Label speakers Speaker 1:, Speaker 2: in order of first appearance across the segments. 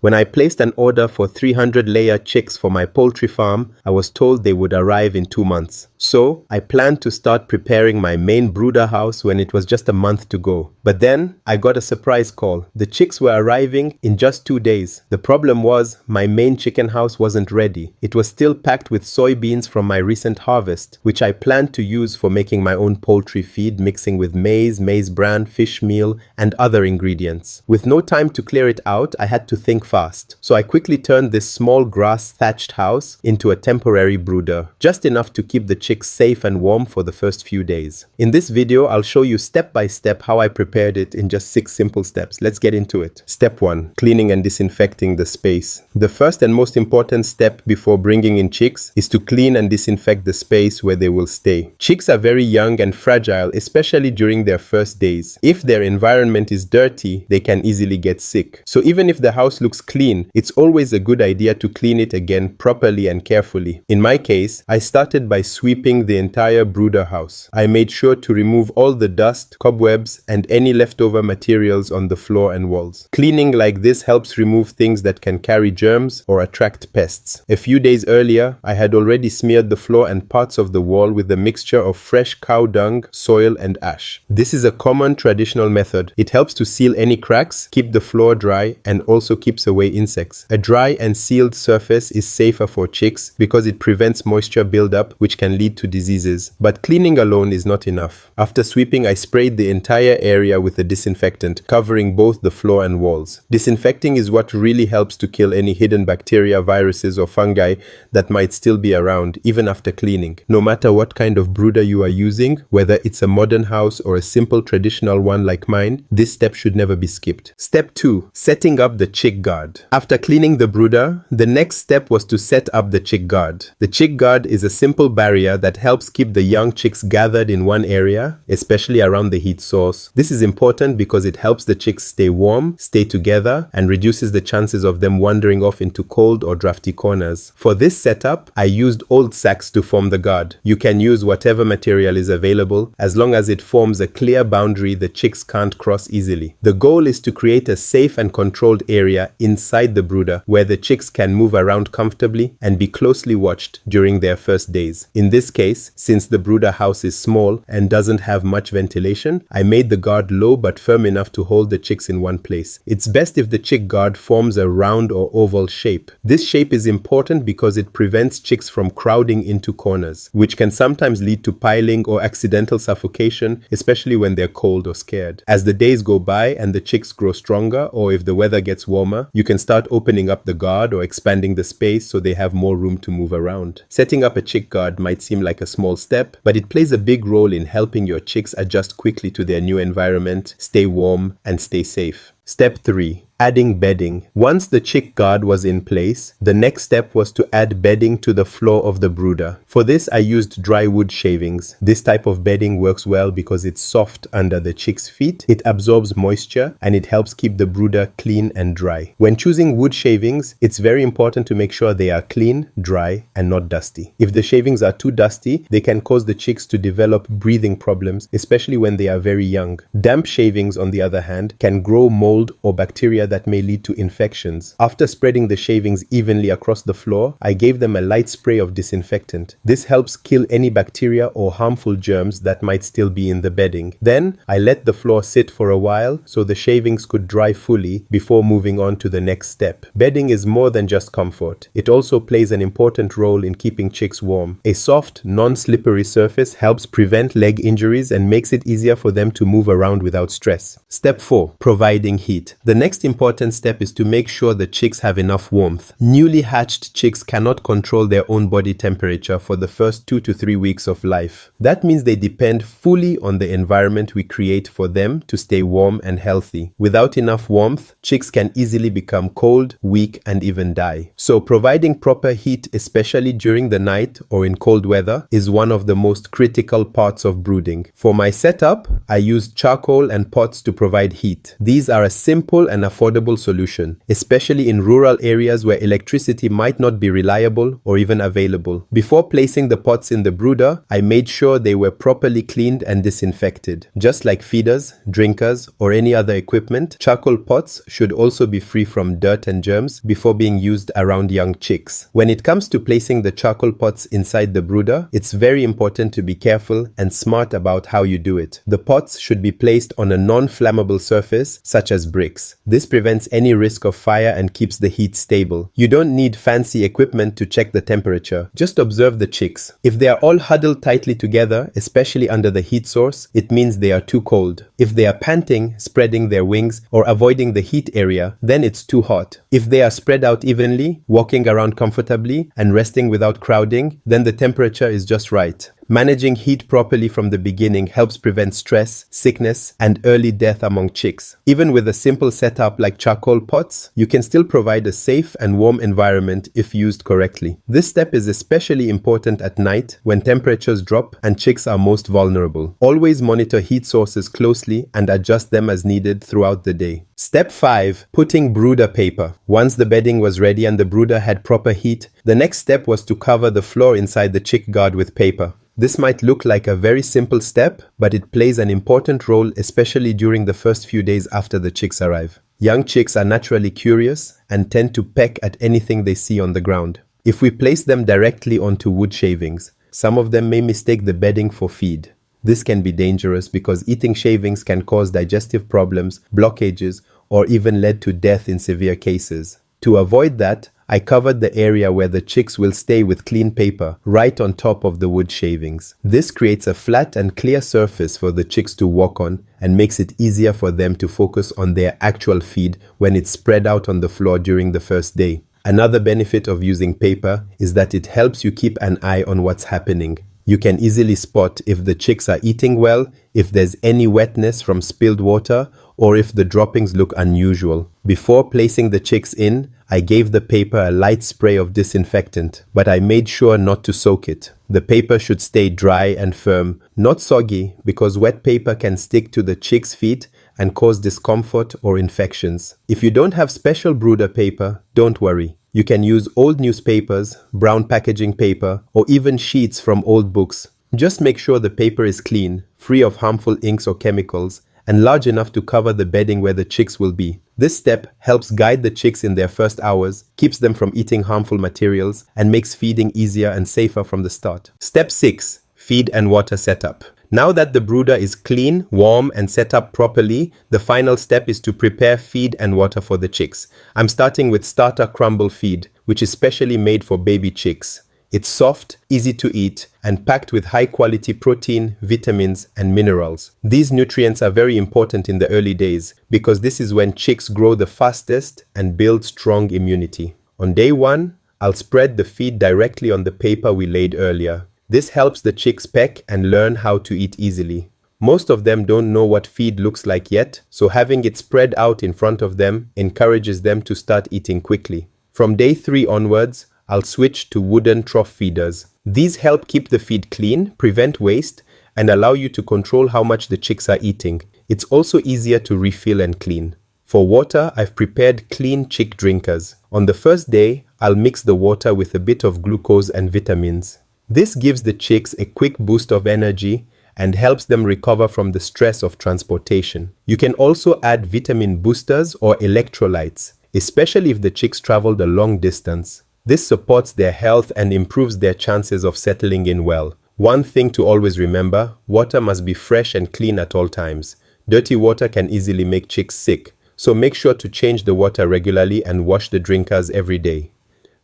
Speaker 1: When I placed an order for 300-layer chicks for my poultry farm, I was told they would arrive in 2 months. So, I planned to start preparing my main brooder house when it was just a month to go. But then, I got a surprise call. The chicks were arriving in just 2 days. The problem was, my main chicken house wasn't ready. It was still packed with soybeans from my recent harvest, which I planned to use for making my own poultry feed, mixing with maize bran, fish meal, and other ingredients. With no time to clear it out, I had to think fast. So I quickly turned this small grass thatched house into a temporary brooder, just enough to keep the chicks safe and warm for the first few days. In this video, I'll show you step by step how I prepared it in just 6 simple steps. Let's get into it. Step 1. Cleaning and disinfecting the space. The first and most important step before bringing in chicks is to clean and disinfect the space where they will stay. Chicks are very young and fragile, especially during their first days. If their environment is dirty, they can easily get sick. So even if the house looks clean, it's always a good idea to clean it again properly and carefully. In my case, I started by sweeping the entire brooder house. I made sure to remove all the dust, cobwebs, and any leftover materials on the floor and walls. Cleaning like this helps remove things that can carry germs or attract pests. A few days earlier, I had already smeared the floor and parts of the wall with a mixture of fresh cow dung, soil, and ash. This is a common traditional method. It helps to seal any cracks, keep the floor dry, and also keeps away insects. A dry and sealed surface is safer for chicks because it prevents moisture buildup, which can lead to diseases. But cleaning alone is not enough. After sweeping, I sprayed the entire area with a disinfectant, covering both the floor and walls. Disinfecting is what really helps to kill any hidden bacteria, viruses, or fungi that might still be around, even after cleaning. No matter what kind of brooder you are using, whether it's a modern house or a simple traditional one like mine, this step should never be skipped. Step 2. Setting up the chick guard. After cleaning the brooder, the next step was to set up the chick guard. The chick guard is a simple barrier that helps keep the young chicks gathered in one area, especially around the heat source. This is important because it helps the chicks stay warm, stay together, and reduces the chances of them wandering off into cold or drafty corners. For this setup, I used old sacks to form the guard. You can use whatever material is available as long as it forms a clear boundary the chicks can't cross easily. The goal is to create a safe and controlled area inside the brooder where the chicks can move around comfortably and be closely watched during their first days. In this case, since the brooder house is small and doesn't have much ventilation, I made the guard low but firm enough to hold the chicks in one place. It's best if the chick guard forms a round or oval shape. This shape is important because it prevents chicks from crowding into corners, which can sometimes lead to piling or accidental suffocation, especially when they're cold or scared. As the days go by and the chicks grow stronger, or if the weather gets warmer, you can start opening up the guard or expanding the space so they have more room to move around. Setting up a chick guard might seem like a small step, but it plays a big role in helping your chicks adjust quickly to their new environment, stay warm, and stay safe. Step 3. Adding bedding. Once the chick guard was in place, the next step was to add bedding to the floor of the brooder. For this, I used dry wood shavings. This type of bedding works well because it's soft under the chick's feet, it absorbs moisture, and it helps keep the brooder clean and dry. When choosing wood shavings, it's very important to make sure they are clean, dry, and not dusty. If the shavings are too dusty, they can cause the chicks to develop breathing problems, especially when they are very young. Damp shavings, on the other hand, can grow mold or bacteria that may lead to infections. After spreading the shavings evenly across the floor, I gave them a light spray of disinfectant. This helps kill any bacteria or harmful germs that might still be in the bedding. Then, I let the floor sit for a while so the shavings could dry fully before moving on to the next step. Bedding is more than just comfort. It also plays an important role in keeping chicks warm. A soft, non-slippery surface helps prevent leg injuries and makes it easier for them to move around without stress. Step 4. Providing heat. The next important step is to make sure the chicks have enough warmth. Newly hatched chicks cannot control their own body temperature for the first 2 to 3 weeks of life. That means they depend fully on the environment we create for them to stay warm and healthy. Without enough warmth, chicks can easily become cold, weak, and even die. So providing proper heat, especially during the night or in cold weather, is one of the most critical parts of brooding. For my setup, I used charcoal and pots to provide heat. These are a simple and affordable affordable solution, especially in rural areas where electricity might not be reliable or even available. Before placing the pots in the brooder, I made sure they were properly cleaned and disinfected. Just like feeders, drinkers, or any other equipment, charcoal pots should also be free from dirt and germs before being used around young chicks. When it comes to placing the charcoal pots inside the brooder, it's very important to be careful and smart about how you do it. The pots should be placed on a non-flammable surface such as bricks. This prevents any risk of fire and keeps the heat stable. You don't need fancy equipment to check the temperature. Just observe the chicks. If they are all huddled tightly together, especially under the heat source, it means they are too cold. If they are panting, spreading their wings, or avoiding the heat area, then it's too hot. If they are spread out evenly, walking around comfortably, and resting without crowding, then the temperature is just right. Managing heat properly from the beginning helps prevent stress, sickness, and early death among chicks. Even with a simple setup like charcoal pots, you can still provide a safe and warm environment if used correctly. This step is especially important at night when temperatures drop and chicks are most vulnerable. Always monitor heat sources closely and adjust them as needed throughout the day. Step 5. Putting brooder paper. Once the bedding was ready and the brooder had proper heat, the next step was to cover the floor inside the chick guard with paper. This might look like a very simple step, but it plays an important role, especially during the first few days after the chicks arrive. Young chicks are naturally curious and tend to peck at anything they see on the ground. If we place them directly onto wood shavings, some of them may mistake the bedding for feed. This can be dangerous because eating shavings can cause digestive problems, blockages, or even lead to death in severe cases. To avoid that, I covered the area where the chicks will stay with clean paper right on top of the wood shavings. This creates a flat and clear surface for the chicks to walk on and makes it easier for them to focus on their actual feed when it's spread out on the floor during the first day. Another benefit of using paper is that it helps you keep an eye on what's happening. You can easily spot if the chicks are eating well, if there's any wetness from spilled water, or if the droppings look unusual. Before placing the chicks in, I gave the paper a light spray of disinfectant, but I made sure not to soak it. The paper should stay dry and firm, not soggy, because wet paper can stick to the chicks' feet and cause discomfort or infections. If you don't have special brooder paper, don't worry. You can use old newspapers, brown packaging paper, or even sheets from old books. Just make sure the paper is clean, free of harmful inks or chemicals, and large enough to cover the bedding where the chicks will be. This step helps guide the chicks in their first hours, keeps them from eating harmful materials, and makes feeding easier and safer from the start. Step 6. Feed and water setup. Now that the brooder is clean, warm, and set up properly, the final step is to prepare feed and water for the chicks. I'm starting with starter crumble feed, which is specially made for baby chicks. It's soft, easy to eat, and packed with high-quality protein, vitamins, and minerals. These nutrients are very important in the early days because this is when chicks grow the fastest and build strong immunity. On day 1, I'll spread the feed directly on the paper we laid earlier. This helps the chicks peck and learn how to eat easily. Most of them don't know what feed looks like yet, so having it spread out in front of them encourages them to start eating quickly. From day 3 onwards, I'll switch to wooden trough feeders. These help keep the feed clean, prevent waste, and allow you to control how much the chicks are eating. It's also easier to refill and clean. For water, I've prepared clean chick drinkers. On the first day, I'll mix the water with a bit of glucose and vitamins. This gives the chicks a quick boost of energy and helps them recover from the stress of transportation. You can also add vitamin boosters or electrolytes, especially if the chicks traveled a long distance. This supports their health and improves their chances of settling in well. One thing to always remember, water must be fresh and clean at all times. Dirty water can easily make chicks sick, so make sure to change the water regularly and wash the drinkers every day.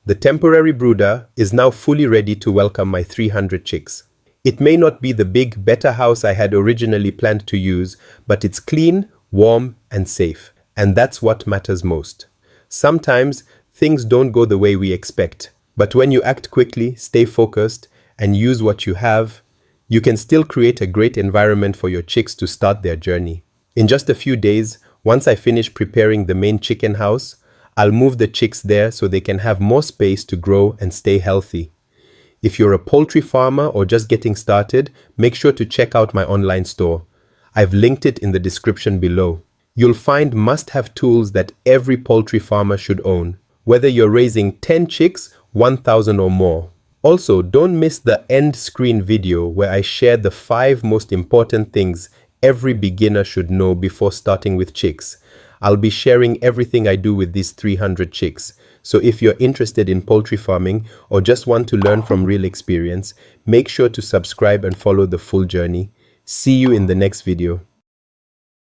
Speaker 1: The temporary brooder is now fully ready to welcome my 300 chicks. It may not be the big, better house I had originally planned to use, but it's clean, warm, and safe. And that's what matters most. Sometimes, things don't go the way we expect. But when you act quickly, stay focused, and use what you have, you can still create a great environment for your chicks to start their journey. In just a few days, once I finish preparing the main chicken house, I'll move the chicks there so they can have more space to grow and stay healthy. If you're a poultry farmer or just getting started, make sure to check out my online store. I've linked it in the description below. You'll find must-have tools that every poultry farmer should own, whether you're raising 10 chicks, 1,000 or more. Also, don't miss the end screen video where I share the 5 most important things every beginner should know before starting with chicks. I'll be sharing everything I do with these 300 chicks. So if you're interested in poultry farming or just want to learn from real experience, make sure to subscribe and follow the full journey. See you in the next video.